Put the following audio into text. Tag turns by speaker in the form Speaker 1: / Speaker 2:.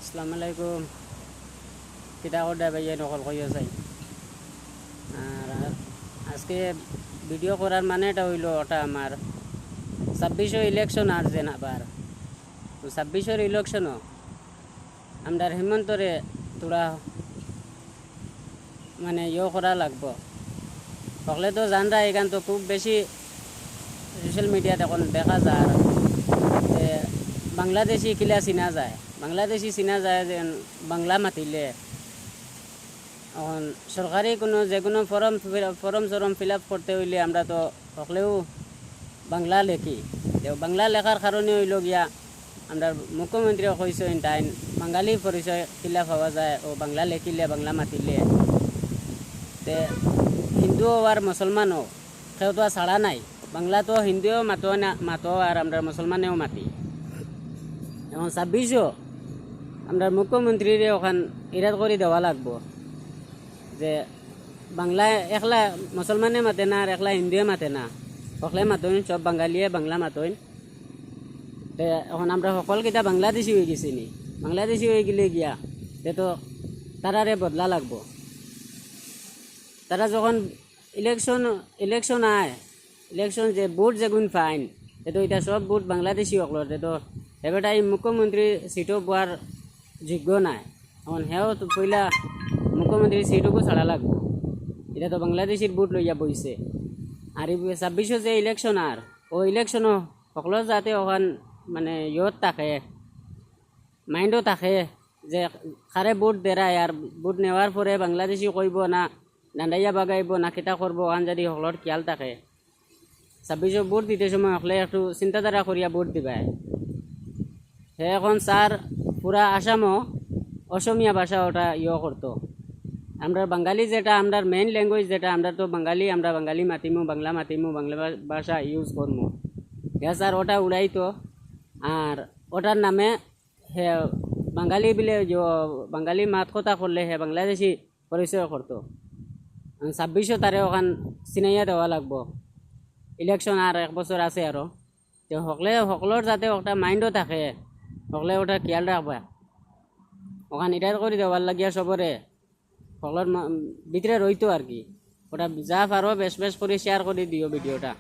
Speaker 1: আসসালামু আলাইকুম কিতা করতে ভাইয়া নকল কইয়া চাই আর আজকে ভিডিও করার মানেটা হইলো ওটা আমার 26 ইলেকশন আর যেন আবার তো 26 ইলেকশনও আমরা হেমন্তরে তোরা মানে করা লাগবো সকলে তো জানরা এখান তো খুব বেশি সোশ্যাল মিডিয়াতে এখন দেখা যায় যে বাংলাদেশি কিলা চিনা যায় বাংলাদেশি চিনা যায় যে বাংলা মাতিলে এখন সরকারি কোনো যে কোনো ফর্ম ফিল আপ করতে হইলে আমরা তো সকলেও বাংলা লেখি বাংলা লেখার কারণে হইল গিয়া আমরা মুখ্যমন্ত্রী কইছেন তাই বাঙালি পরিচয় কিলা পাওয়া যায় ও বাংলা লেখিলে বাংলা মাতিলে তে হিন্দু আর মুসলমানও কেউ তো ছাড়া নাই বাংলা তো হিন্দুও মাতো আর আমরা মুসলমানেও মাতি এখন 26 আমরা মুখ্যমন্ত্রীর ওখান ইরাদ করে দেওয়া লাগবো যে বাংলা একলা মুসলমানে মাতে না আর একলা হিন্দুয়ে মাতে না সকলে মাতইন সব বাঙালিয়ে বাংলা মাতইন তে এখন আমরা সকল কিতা বাংলাদেশি হয়ে গেছি নি বাংলাদেশি হয়ে গেলে গিয়া তে তো তারারে বদলা লাগবো তারা যখন ইলেকশন আয় ইলেকশন যে ভোট যেগুন ফাইন তো এটা সব ভোট বাংলাদেশি সকল তো এবারটাই মুখ্যমন্ত্রী সিটও পাওয়ার যোগ্য নাই এখন হেও তো পয়লা মুখ্যমন্ত্রী সিটকো ছাড়া লাগবো এটা তো বাংলাদেশের ভোট লইয়া বইছে আর 26 যে ইলেকশন আর ও ইলেকশনও সকলের যাতে ওখান মানে থাকে মাইন্ডও থাকে যে খারে ভোট দেরায় আর ভোট নেওয়ার পরে বাংলাদেশি কইব না ডান্ডাইয়া বাগাইব না কিতা করবো ওখান যদি সকলের খেয়াল থাকে 26 ভোট দিতে সময় সকলে একটু চিন্তাধারা করিয়া ভোট দিবাই হে এখন স্যার পুরা আসামও অসমীয়া ভাষা ওটা করতো আমরা বাঙালি যেটা আমরা মেইন ল্যাঙ্গুয়েজ যেটা আমরা তো বাঙালি আমরা বাঙালি মাতিমু বাংলা ভাষা ইউজ করমু হ্যাঁ স্যার ওটা উড়াইতো আর ওটার নামে হে বাঙালি বিলে বাঙালি মাত কথা করলে হে বাংলাদেশি পরিচয় করতো 26 তারে ওখান চিনাইয়া দেওয়া লাগবো ইলেকশন আর 1 বছর আছে আরও তো সকলের যাতে ওটা মাইন্ডও থাকে সকলে ওটা খেয়াল রাখবা ওখান এটাই করে দেওয়ার লাগিয়া সবরে সকলের ভিতরে রইতো আর কি ওটা যা পারো বেশ করে শেয়ার করে দিও ভিডিওটা।